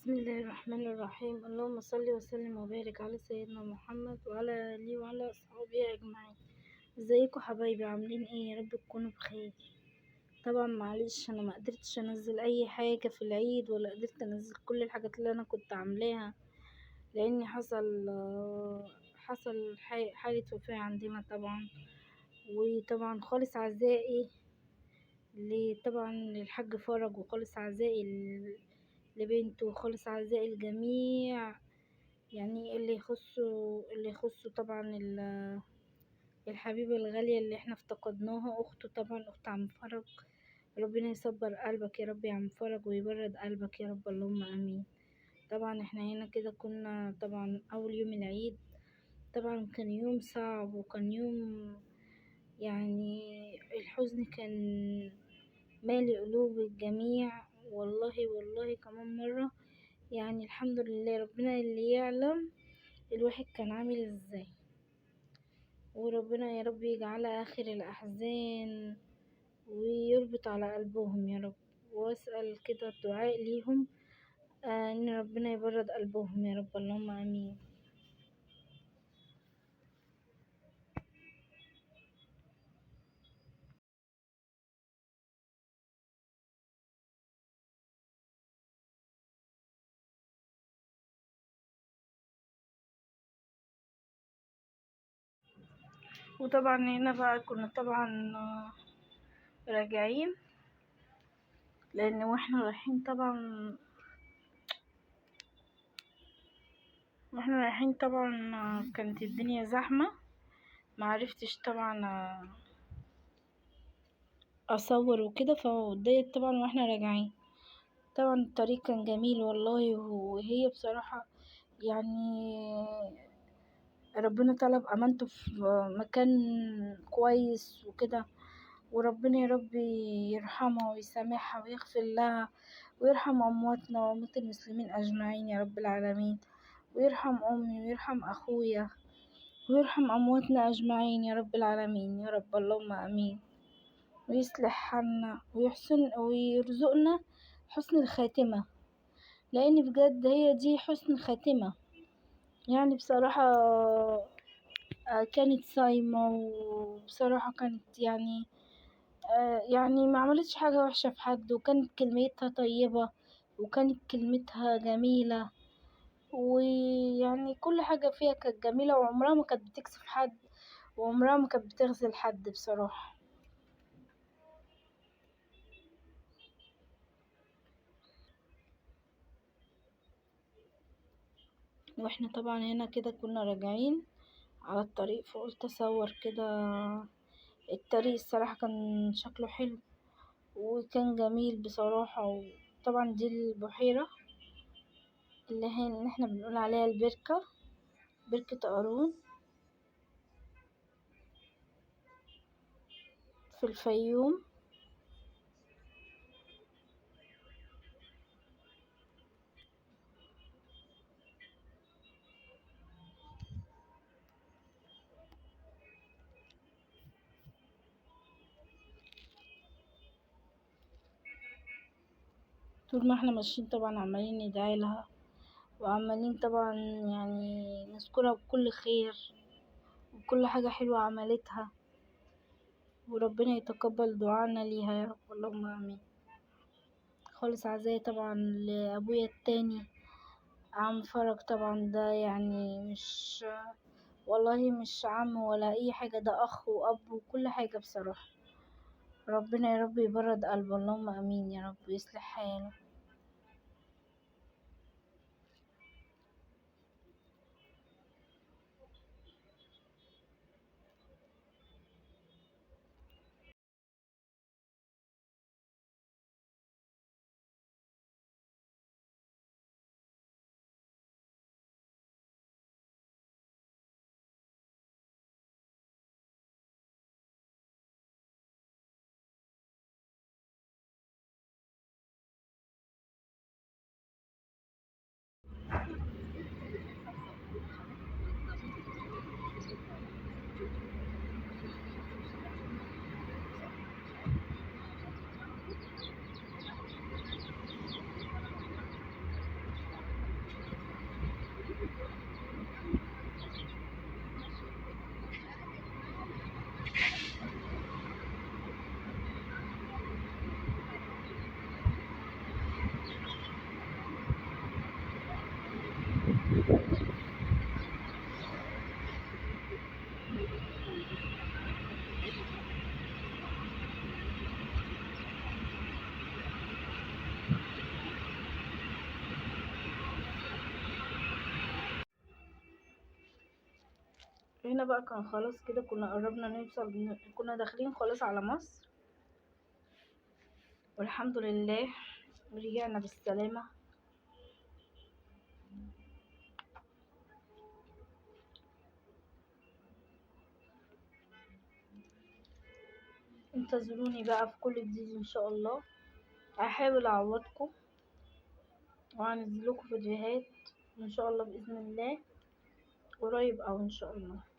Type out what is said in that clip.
بسم الله الرحمن الرحيم. اللهم صل وسلم وبارك على سيدنا محمد وعلى آله وعلى أصحابه أجمعين. ازيكم حبايبي، عاملين ايه؟ يا رب تكونوا بخير. طبعا معلش انا ما قدرتش انزل اي حاجة في العيد، ولا قدرت انزل كل الحاجات اللي انا كنت عاملاها، لاني حصل حالة وفاة عندنا طبعا. وطبعا خالص عزائي طبعا للحاج فرج، وخالص عزائي لبنته، وخالص عزائي الجميع، يعني اللي يخصوا طبعا الحبيبة الغالية اللي احنا افتقدناها، اخته طبعا، اخت عم فرج. ربنا يصبر قلبك يا رب يا عم فرج، ويبرد قلبك يا رب، اللهم امين. طبعا احنا هنا كده كنا طبعا اول يوم العيد، طبعا كان يوم صعب، وكان يوم يعني الحزن كان مالي قلوب الجميع، والله والله كمان مرة. يعني الحمد لله، ربنا اللي يعلم الواحد كان عامل ازاي. وربنا يا رب يجعلها آخر الأحزان، ويربط على قلبهم يا رب. وأسأل كده الدعاء ليهم، إن ربنا يبرد قلبهم يا رب، اللهم آمين. وطبعا هنا بقى كنا طبعا راجعين، لأن واحنا رايحين طبعا كانت الدنيا زحمة، معرفتش طبعا أصور وكده، فضيت طبعا واحنا راجعين. طبعا الطريق كان جميل والله، وهي بصراحة يعني ربنا طلب أمانته في مكان كويس وكده. وربنا يا رب يرحمها ويسامحها ويغفر لها، ويرحم أمواتنا وأموات المسلمين أجمعين يا رب العالمين، ويرحم أمي ويرحم أخويا، ويرحم أمواتنا أجمعين يا رب العالمين يا رب، اللهم آمين. ويصلح حالنا ويرزقنا حسن الخاتمة، لأن بجد هي دي حسن خاتمة. يعني بصراحة كانت صايمة، وبصراحة كانت يعني ما عملتش حاجة وحشة في حد، وكانت كلمتها طيبة، وكانت كلمتها جميلة، ويعني كل حاجة فيها كانت جميلة، وعمرها ما كانت بتكسف حد، وعمرها ما كانت بتخذل حد بصراحة. واحنا طبعا هنا كده كنا راجعين على الطريق، فقلت اصور كده الطريق. الصراحة كان شكله حلو وكان جميل بصراحة. وطبعا دي البحيرة اللي احنا بنقول عليها البركة، بركة قارون في الفيوم. طول ما احنا ماشيين طبعا عمالين ندعي لها، وعمالين طبعا يعني نذكرها بكل خير وكل حاجة حلوة عملتها، وربنا يتقبل دعانا ليها يا رب، اللهم امين. خالص عزايا طبعا لابويا التاني عم فرج. طبعا ده يعني والله مش عم ولا اي حاجة، ده اخ واب وكل حاجة بصراحة. ربنا يا رب يبرد قلبه، اللهم امين يا رب، ويصلح حاله. هنا بقى كان خلاص كده، كنا قربنا نوصل، كنا داخلين خلاص على مصر، والحمد لله رجعنا بالسلامة. انتظروني بقى في كل جديد ان شاء الله، هحاول اعوضكم وهنزل لكم فيديوهات ان شاء الله باذن الله قريب او ان شاء الله.